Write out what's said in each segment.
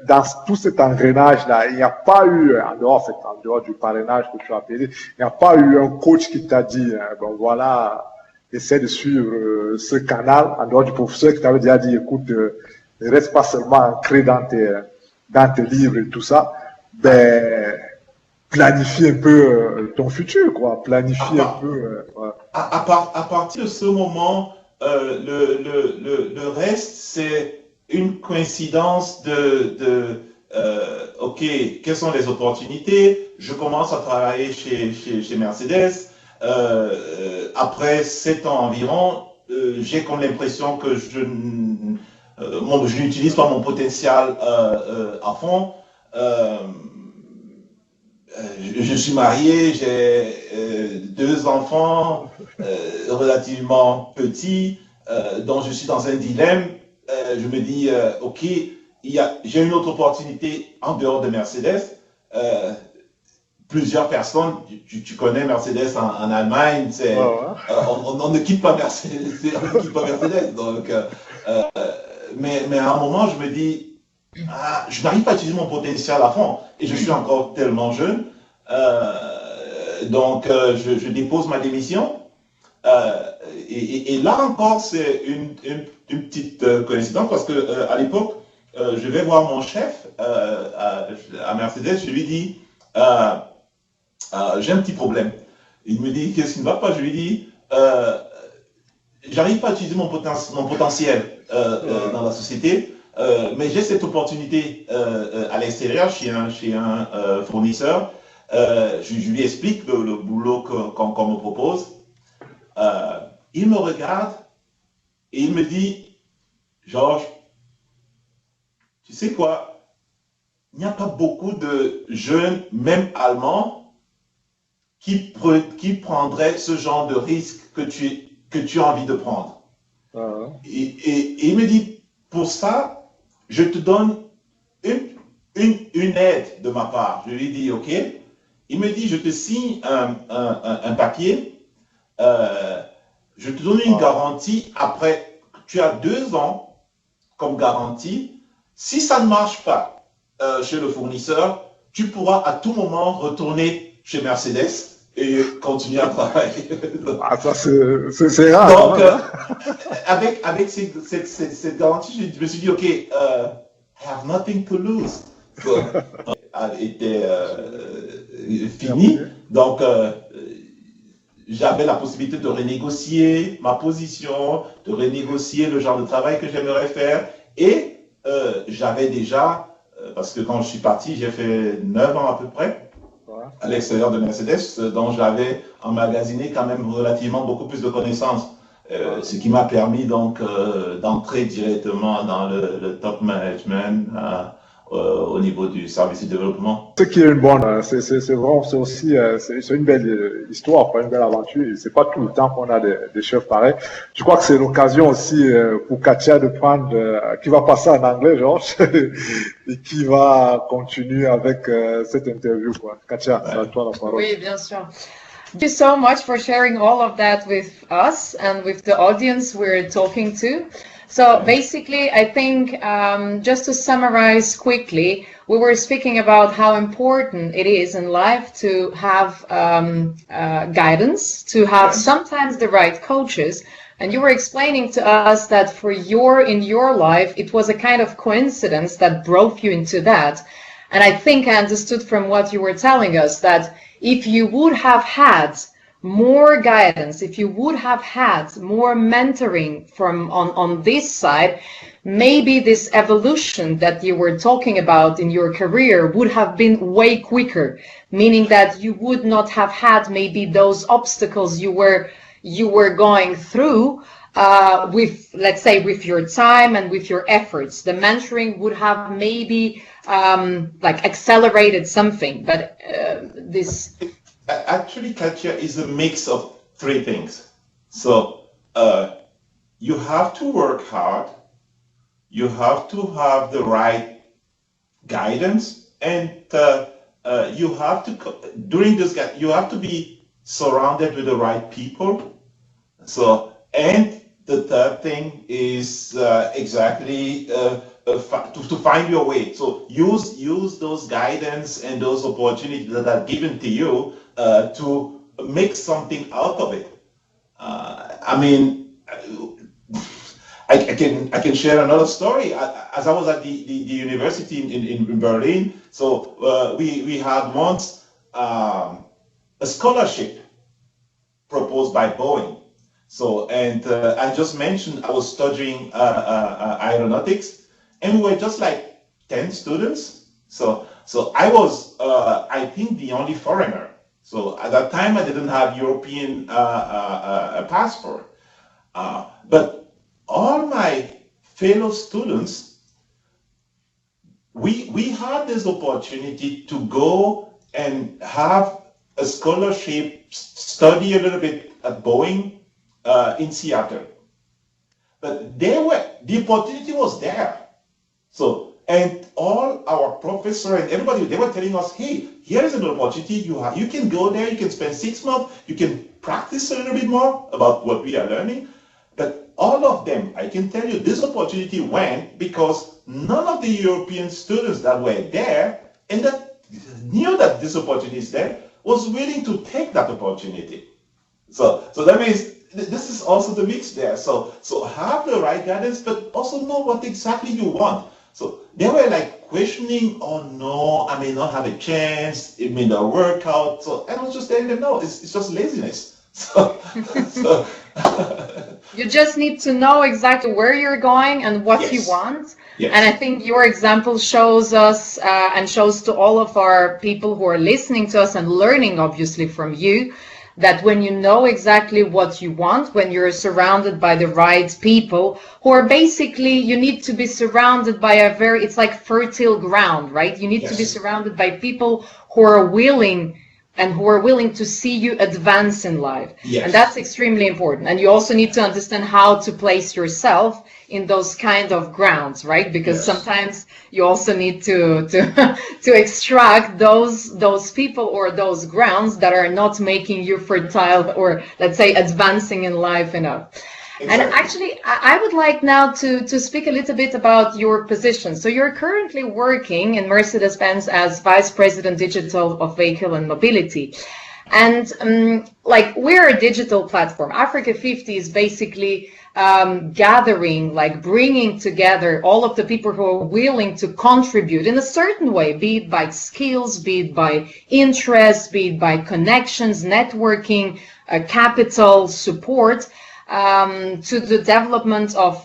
dans tout cet engrenage-là, il n'y a pas eu, en dehors du parrainage que tu as appelé, il n'y a pas eu un coach qui t'a dit, bon voilà, essaie de suivre ce canal, en dehors du professeur qui t'avait déjà dit, écoute, ne reste pas seulement ancré dans tes livres et tout ça, ben, planifie un peu ton futur, quoi, planifie un peu. Ouais. À partir de ce moment, le reste, c'est une coïncidence OK, quelles sont les opportunités? Je commence à travailler chez Mercedes. Après 7 ans environ, j'ai comme l'impression que je n'utilise pas mon potentiel à fond. Je suis marié, j'ai 2 enfants relativement petits, donc je suis dans un dilemme. Je me dis, OK, j'ai une autre opportunité en dehors de Mercedes. Plusieurs personnes, tu connais Mercedes en Allemagne, on ne quitte pas Mercedes, Donc, mais à un moment, je me dis, je n'arrive pas à utiliser mon potentiel à fond et je suis encore tellement jeune. Donc, je dépose ma démission. Et là encore, c'est une petite coïncidence parce que à l'époque, je vais voir mon chef à Mercedes. Je lui dis, j'ai un petit problème. Il me dit, qu'est-ce qui ne va pas? Je lui dis, j'arrive pas à utiliser mon potentiel dans la société. Mais j'ai cette opportunité à l'extérieur chez un fournisseur. Je lui explique le boulot qu'on me propose. Il me regarde et il me dit, Georges, tu sais quoi, il n'y a pas beaucoup de jeunes, même allemands, qui prendraient ce genre de risque que tu as envie de prendre. Et il me dit, pour ça, je te donne une aide de ma part. Je lui dis, OK. Il me dit, je te signe un papier. Je te donne une garantie. Après, tu as 2 ans comme garantie. Si ça ne marche pas chez le fournisseur, tu pourras à tout moment retourner chez Mercedes et continuer à travailler. Ça, c'est rare. Donc, avec cette garantie, je me suis dit, OK, I have nothing to lose. So, était fini. Donc, j'avais la possibilité de renégocier ma position, de renégocier le genre de travail que j'aimerais faire. Et j'avais déjà, parce que quand je suis parti, j'ai fait 9 ans à peu près à l'extérieur de Mercedes, dont j'avais emmagasiné quand même relativement beaucoup plus de connaissances. Ce qui m'a permis donc d'entrer directement dans le top management au niveau du service de développement. Ce qui est une bonne, c'est vraiment, c'est aussi, c'est une belle histoire, une belle aventure. C'est pas tout le temps qu'on a des chefs pareils. Je crois que c'est l'occasion aussi pour Katia de prendre, qui va passer en anglais, Georges, et qui va continuer avec cette interview, quoi. Katia, c'est à toi la parole. Oui, bien sûr. Thank you so much for sharing all of that with us and with the audience we're talking to. So basically, I think just to summarize quickly, we were speaking about how important it is in life to have guidance, to have sometimes the right coaches. And you were explaining to us that in your life, it was a kind of coincidence that brought you into that. And I think I understood from what you were telling us that if you would have had more guidance, if you would have had more mentoring from on this side, maybe this evolution that you were talking about in your career would have been way quicker, meaning that you would not have had maybe those obstacles you were going through with, let's say, with your time and with your efforts. The mentoring would have maybe like accelerated something, but this... Actually, Katia, is a mix of 3 things. So you have to work hard, you have to have the right guidance, and you have to, during this, you have to be surrounded with the right people. So, and the third thing is exactly to find your way. So use those guidance and those opportunities that are given to you to make something out of it. I mean, I can share another story. As I was at the university in Berlin, so we had once a scholarship proposed by Boeing. So, and I just mentioned I was studying aeronautics, and we were just like 10 students. So I was, I think, the only foreigner. So at that time, I didn't have European passport. But all my fellow students, we had this opportunity to go and have a scholarship, study a little bit at Boeing in Seattle. But the opportunity was there. So, and all our professors and everybody, they were telling us, hey, here is an opportunity you have. You can go there, you can spend 6 months, you can practice a little bit more about what we are learning. But all of them, I can tell you, this opportunity went because none of the European students that were there and that knew that this opportunity is there was willing to take that opportunity. So that means this is also the mix there. So have the right guidance, but also know what exactly you want. So they were like questioning, oh no, I may not have a chance, it may not work out. So I was just telling them, no, it's just laziness. So you just need to know exactly where you're going and what you want. Yes. And I think your example shows us and shows to all of our people who are listening to us and learning, obviously, from you, that when you know exactly what you want, when you're surrounded by the right people who are basically, you need to be surrounded by it's like fertile ground, right? You need to be surrounded by people who are willing to see you advance in life. Yes. And that's extremely important. And you also need to understand how to place yourself in those kind of grounds, right? Because sometimes you also need to extract those people or those grounds that are not making you fertile or, let's say, advancing in life enough. Exactly. And actually, I would like now to speak a little bit about your position. So you're currently working in Mercedes Benz as Vice President Digital of Vehicle and Mobility. And like, we're a digital platform. AFRK50 is basically gathering, like bringing together all of the people who are willing to contribute in a certain way, be it by skills, be it by interest, be it by connections, networking, capital, support, to the development of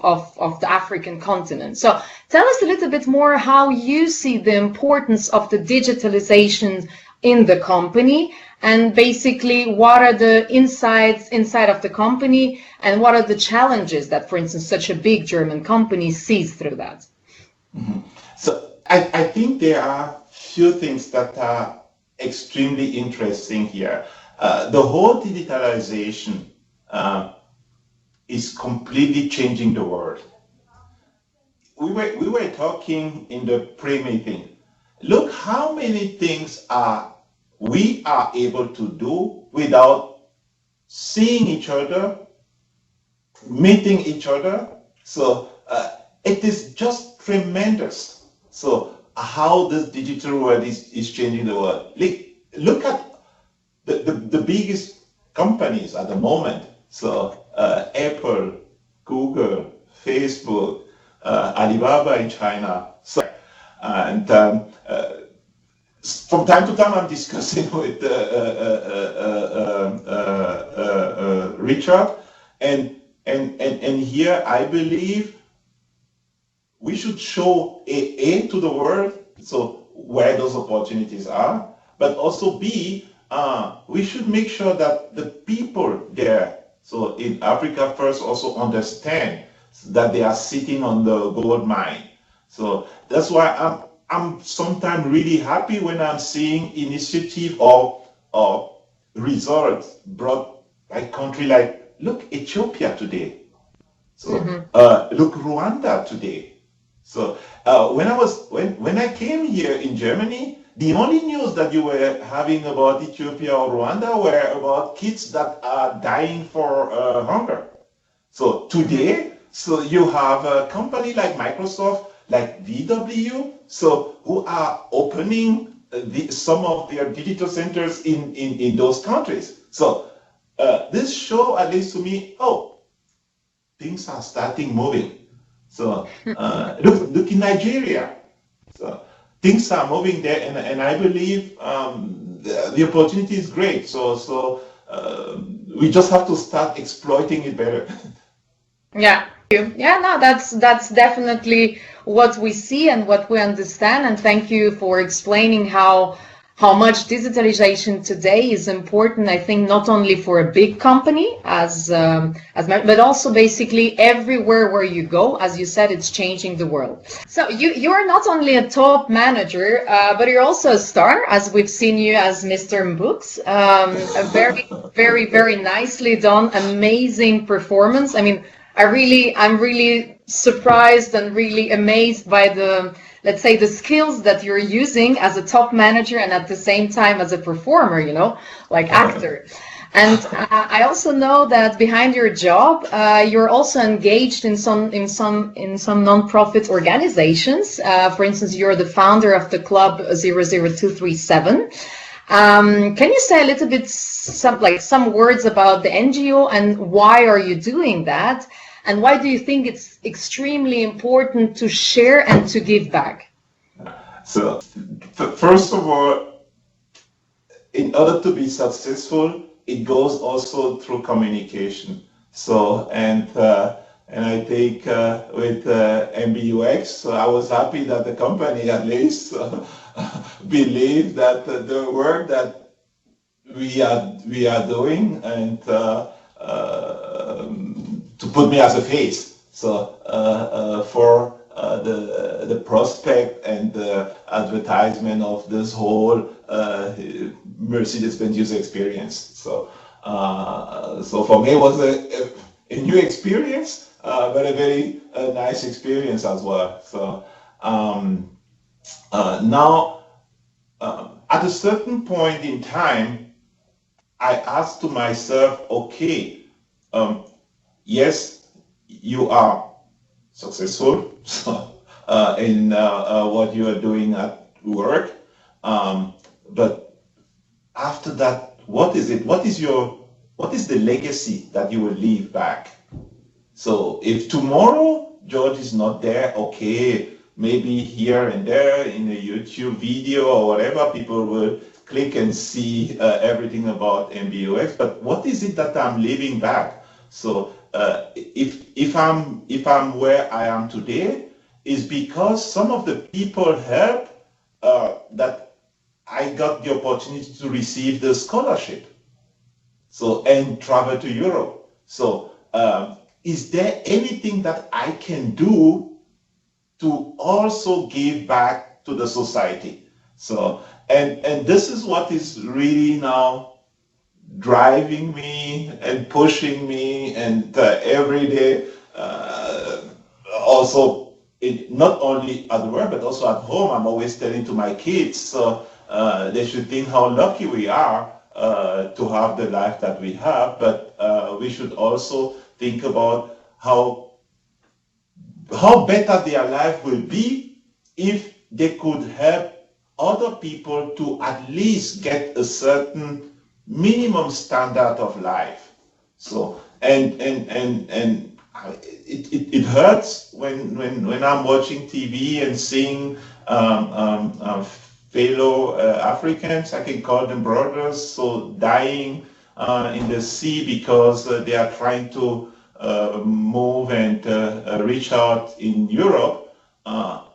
the African continent. So tell us a little bit more how you see the importance of the digitalization in the company, and basically what are the insights inside of the company, and what are the challenges that, for instance, such a big German company sees through that. Mm-hmm. So I think there are few things that are extremely interesting here. The whole digitalization is completely changing the world. We were talking in the pre-meeting. Look how many things we are able to do without seeing each other, meeting each other. So it is just tremendous. So how this digital world is changing the world. Look at the biggest companies at the moment. So Apple, Google, Facebook, Alibaba in China. So, and from time to time, I'm discussing with Richard, and here I believe we should show A to the world, so where those opportunities are, but also B, we should make sure that the people there, so in Africa first, also understand that they are sitting on the gold mine. So that's why I'm sometimes really happy when I'm seeing initiative or results brought by country like, look, Ethiopia today. So look, Rwanda today. So when I came here in Germany, the only news that you were having about Ethiopia or Rwanda were about kids that are dying for hunger. So today, so you have a company like Microsoft like VW, so who are opening some of their digital centers in those countries. So this show, at least to me, oh, things are starting moving. So look in Nigeria. So things are moving there, and I believe the opportunity is great. So we just have to start exploiting it better. Yeah. Yeah, no, that's definitely what we see and what we understand. And thank you for explaining how much digitalization today is important. I think not only for a big company but also basically everywhere where you go. As you said, it's changing the world. So you are not only a top manager, but you're also a star, as we've seen you as Mr. Mbooks. A very, very, very nicely done, amazing performance. I mean, I'm really surprised and really amazed by the, let's say, the skills that you're using as a top manager and at the same time as a performer, you know, like actor. And I also know that behind your job, you're also engaged in some non-profit organizations. For instance, you're the founder of the club 00237. Can you say a little bit some words about the NGO and why are you doing that? And why do you think it's extremely important to share and to give back? So, first of all, in order to be successful, it goes also through communication. So, and I think with MBUX, so I was happy that the company at least believed that the work that we are doing and to put me as a face. So for the prospect and the advertisement of this whole Mercedes Benz user experience. So for me it was a new experience, but a very nice experience as well. So now at a certain point in time, I asked to myself, okay, yes, you are successful in what you are doing at work, but after that, what is it? What is the legacy that you will leave back? So if tomorrow George is not there, okay, maybe here and there in a YouTube video or whatever, people will click and see everything about MBUX, but what is it that I'm leaving back? So if I'm where I am today, is because some of the people help that I got the opportunity to receive the scholarship, so and travel to Europe. So is there anything that I can do to also give back to the society? So and this is what is really now driving me and pushing me, and every day also not only at work but also at home, I'm always telling to my kids, so they should think how lucky we are to have the life that we have, but we should also think about how better their life will be if they could help other people to at least get a certain minimum standard of life. So and it hurts when I'm watching TV and seeing fellow Africans, I can call them brothers, so dying in the sea because they are trying to move and reach out in Europe,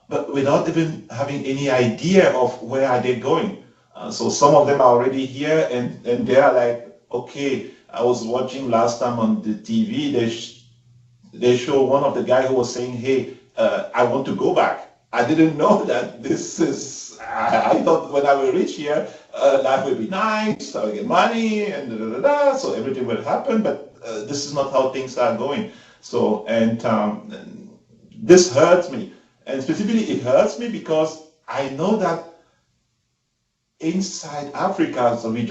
but without even having any idea of where are they going. So some of them are already here, and they are like, okay, I was watching last time on the TV, they show one of the guy who was saying, hey, I want to go back. I didn't know that this is, I thought when I will reach here, life will be nice, I will get money, and so everything will happen, but this is not how things are going. So, and this hurts me. And specifically, it hurts me because I know that inside Africa, so we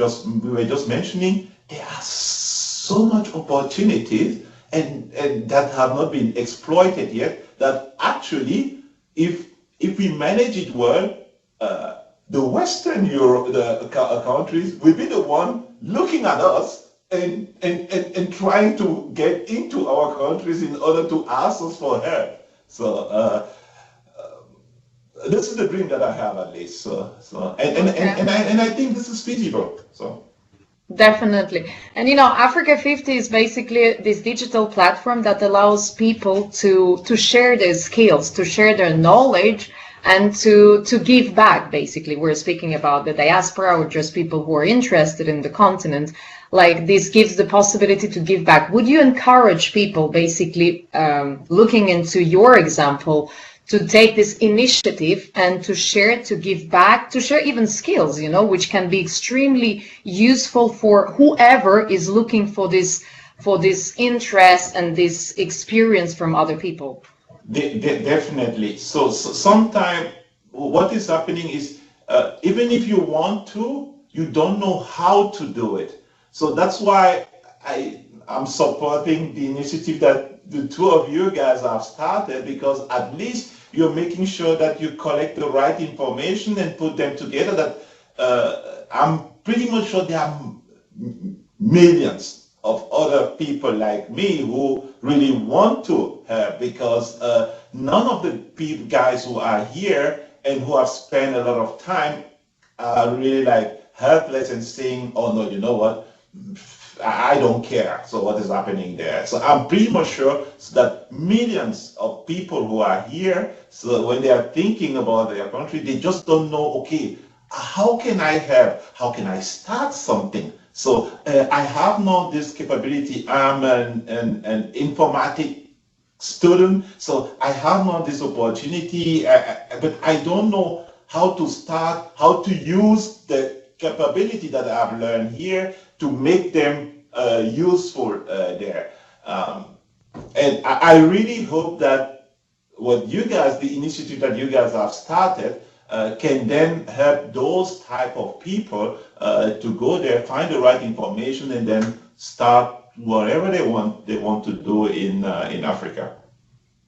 were just mentioning, there are so much opportunities and that have not been exploited yet, that actually if we manage it well, the Western Europe, countries will be the one looking at us and trying to get into our countries in order to ask us for help. So this is the dream that I have, at least. And I think this is feasible. So. Definitely. And Africa50 is basically this digital platform that allows people to share their skills, to share their knowledge, and to give back, basically. We're speaking about the diaspora or just people who are interested in the continent. Like, this gives the possibility to give back. Would you encourage people, basically, looking into your example, to take this initiative and to share, to give back, to share even skills, which can be extremely useful for whoever is looking for this interest and this experience from other people? Definitely. So sometimes what is happening is, even if you want to, you don't know how to do it. So that's why I'm supporting the initiative that the two of you guys have started, because at least you're making sure that you collect the right information and put them together. That I'm pretty much sure there are millions of other people like me who really want to help, because none of the guys who are here and who have spent a lot of time are really like helpless and saying, oh no, you know what, I don't care, so what is happening there? So I'm pretty much sure that millions of people who are here, so when they are thinking about their country, they just don't know, okay, how can I help? How can I start something? So I have now this capability. I'm an informatic student, so I have now this opportunity, but I don't know how to start, how to use the capability that I've learned here to make them useful there. And I really hope that what you guys, the initiative that you guys have started, can then help those type of people to go there, find the right information, and then start whatever they want to do in Africa.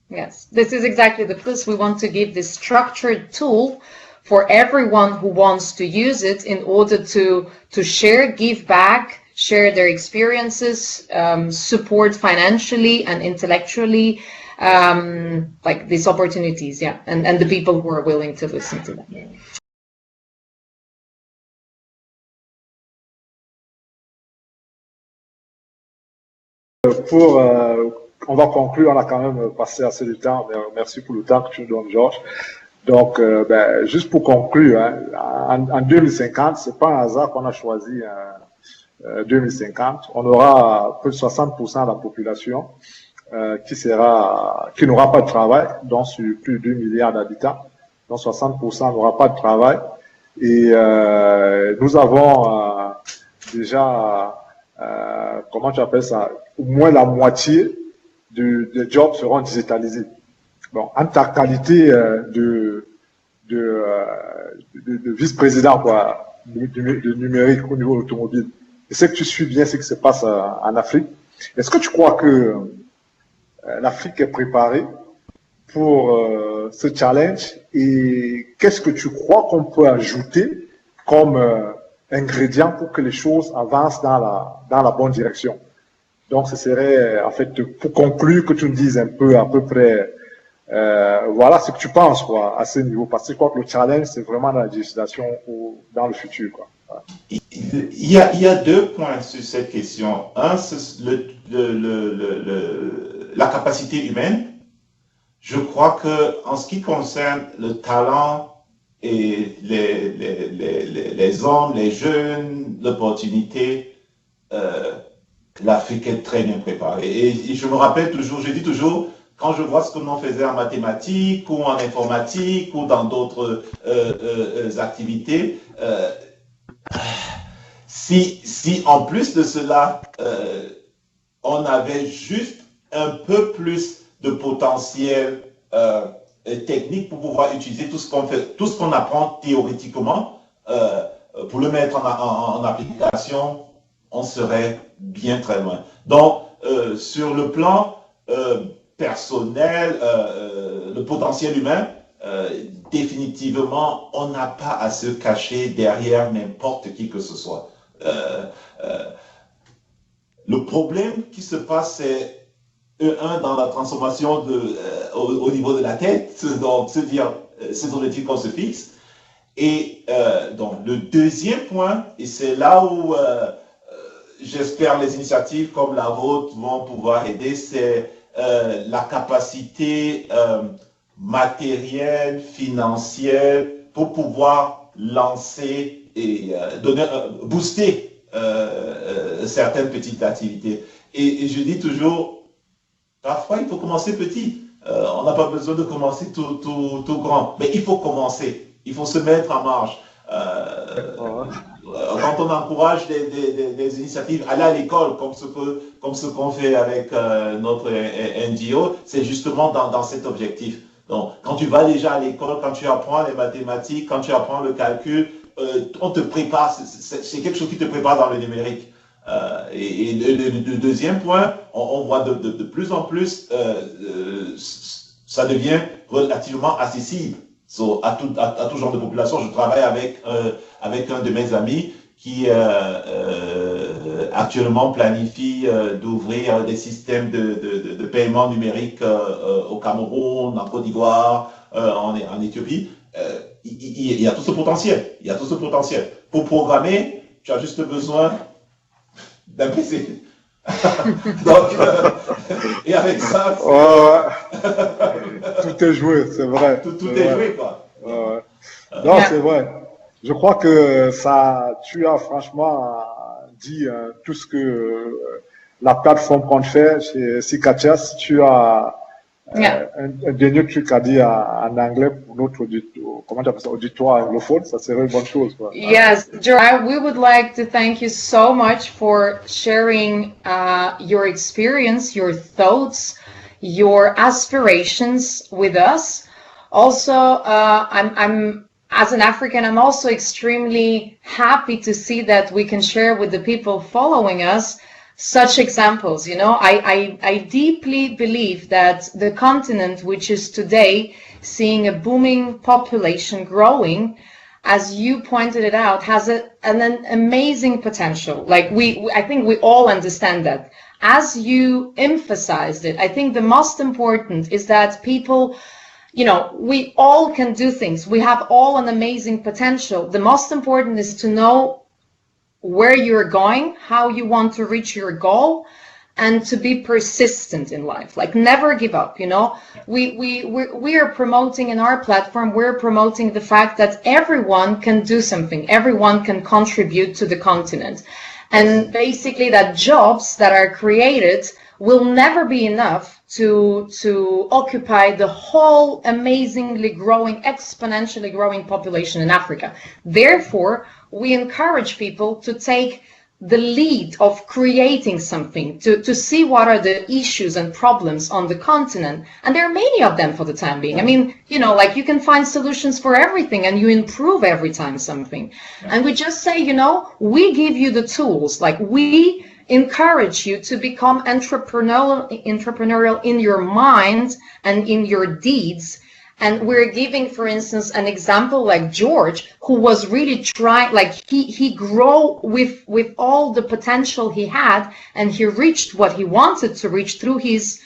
Yes, this is exactly the purpose. We want to give this structured tool for everyone who wants to use it in order to share, give back, share their experiences, support financially and intellectually, like these opportunities, yeah, and the people who are willing to listen to them. On va conclure, on a quand même passé assez de temps, mais merci pour le temps que tu nous donnes, Georges. Donc, juste pour conclure, hein, en 2050, c'est pas un hasard qu'on a choisi 2050. On aura plus de 60% de la population qui n'aura pas de travail, donc sur plus de 2 milliards d'habitants. Donc 60% n'aura pas de travail. Et nous avons déjà, comment tu appelles ça, au moins la moitié des jobs seront digitalisés. Bon, en ta qualité de vice-président de numérique au niveau automobile, je sais que tu suis bien ce qui se passe en Afrique. Est-ce que tu crois que l'Afrique est préparée pour ce challenge, et qu'est-ce que tu crois qu'on peut ajouter comme ingrédient pour que les choses avancent dans la bonne direction? Donc, ce serait, en fait, pour conclure, que tu nous dises un peu, à peu près, voilà ce que tu penses, quoi, à ce niveau. Parce que je crois que le challenge, c'est vraiment la législation dans le futur, quoi. Voilà. Il y a deux points sur cette question. Un, c'est la capacité humaine. Je crois que, en ce qui concerne le talent et les hommes, les jeunes, l'opportunité, l'Afrique est très bien préparée. Et je me rappelle toujours, je dis toujours, quand je vois ce que l'on faisait en mathématiques ou en informatique ou dans d'autres activités, si en plus de cela, on avait juste un peu plus de potentiel technique pour pouvoir utiliser tout ce qu'on fait, tout ce qu'on apprend théoriquement, pour le mettre en application, on serait bien très loin. Donc, sur le plan personnel, le potentiel humain, définitivement, on n'a pas à se cacher derrière n'importe qui que ce soit. Le problème qui se passe, c'est dans la transformation au niveau de la tête, donc se dire ces objectifs qu'on se fixe. Et donc le deuxième point, et c'est là où j'espère les initiatives comme la vôtre vont pouvoir aider, c'est la capacité matérielle, financière, pour pouvoir lancer et booster certaines petites activités. Et je dis toujours, parfois il faut commencer petit. On n'a pas besoin de commencer tout grand, mais il faut commencer. Il faut se mettre en marche. Quand on encourage des initiatives, aller à l'école, comme ce qu'on fait avec notre NGO, c'est justement dans cet objectif. Donc, quand tu vas déjà à l'école, quand tu apprends les mathématiques, quand tu apprends le calcul, on te prépare, c'est quelque chose qui te prépare dans le numérique. Et le deuxième point, on voit de plus en plus, ça devient relativement accessible. À tout genre de population. Je travaille avec un de mes amis qui actuellement planifie d'ouvrir des systèmes de paiement numérique au Cameroun, en Côte d'Ivoire, en Éthiopie. Il y a tout ce potentiel. Il y a tout ce potentiel. Pour programmer, tu as juste besoin d'un PC. Donc, et avec ça, tout est joué, c'est vrai. Tout est joué, quoi. Non, c'est vrai. Je crois que tu as franchement dit tout ce que la plateforme compte faire chez Cicatias. Tu as un dernier truc à dire en anglais pour notre auditoire anglophone, ça serait une bonne chose. Quoi. Yes, George, we would like to thank you so much for sharing your experience, your thoughts, your aspirations with us. Also, I'm as an African, I'm also extremely happy to see that we can share with the people following us such examples. You know, I deeply believe that the continent, which is today seeing a booming population growing, as you pointed it out, has an amazing potential. Like I think we all understand that. As you emphasized it, I think the most important is that people, you know, we all can do things. We have all an amazing potential. The most important is to know where you're going, how you want to reach your goal, and to be persistent in life. Like never give up, you know. We are promoting in our platform, we're promoting the fact that everyone can do something. Everyone can contribute to the continent. And basically that jobs that are created will never be enough to occupy the whole amazingly growing, exponentially growing population in Africa. Therefore, we encourage people to take the lead of creating something, to see what are the issues and problems on the continent. And there are many of them for the time being. I mean, you know, like you can find solutions for everything and you improve every time something. And we just say, you know, we give you the tools, like we encourage you to become entrepreneurial in your mind and in your deeds. And we're giving, for instance, an example like George, who was really trying, like he grew with all the potential he had, and he reached what he wanted to reach through his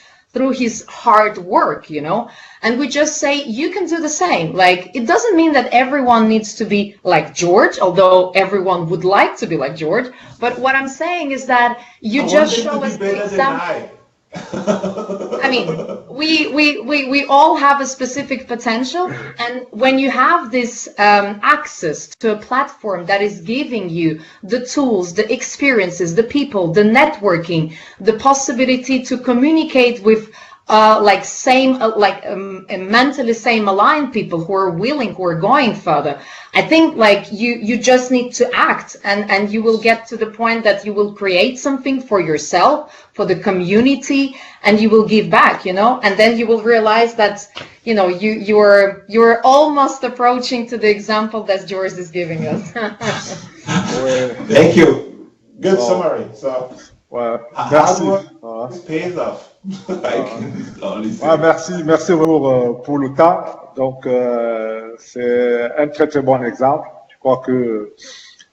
hard work, you know. And we just say, you can do the same. Like, it doesn't mean that everyone needs to be like George, although everyone would like to be like George. But what I'm saying is that you just show us the example. I mean, we all have a specific potential, and when you have this access to a platform that is giving you the tools, the experiences, the people, the networking, the possibility to communicate with mentally same aligned people who are willing, who are going further, I think like you just need to act, and you will get to the point that you will create something for yourself, for the community, and you will give back, you know, and then you will realize that, you know, you're almost approaching to the example that George is giving us. Thank you. Good summary. So Ouais, Hard merci. work Ouais. pays off. I can only say. Ouais, merci pour le temps. Donc, c'est un très très bon exemple. Je crois que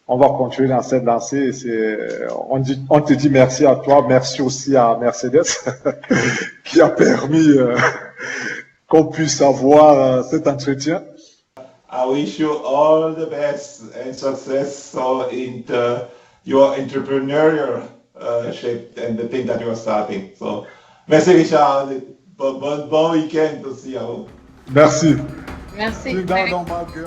on va continuer dans cette lancée. On te dit merci à toi, merci aussi à Mercedes qui a permis qu'on puisse avoir cet entretien. I wish you all the best and success in your entrepreneurial shape and the thing that you are starting. So, merci Richard. Bon week-end aussi à vous. Merci. Merci. Vive dans ma gueule.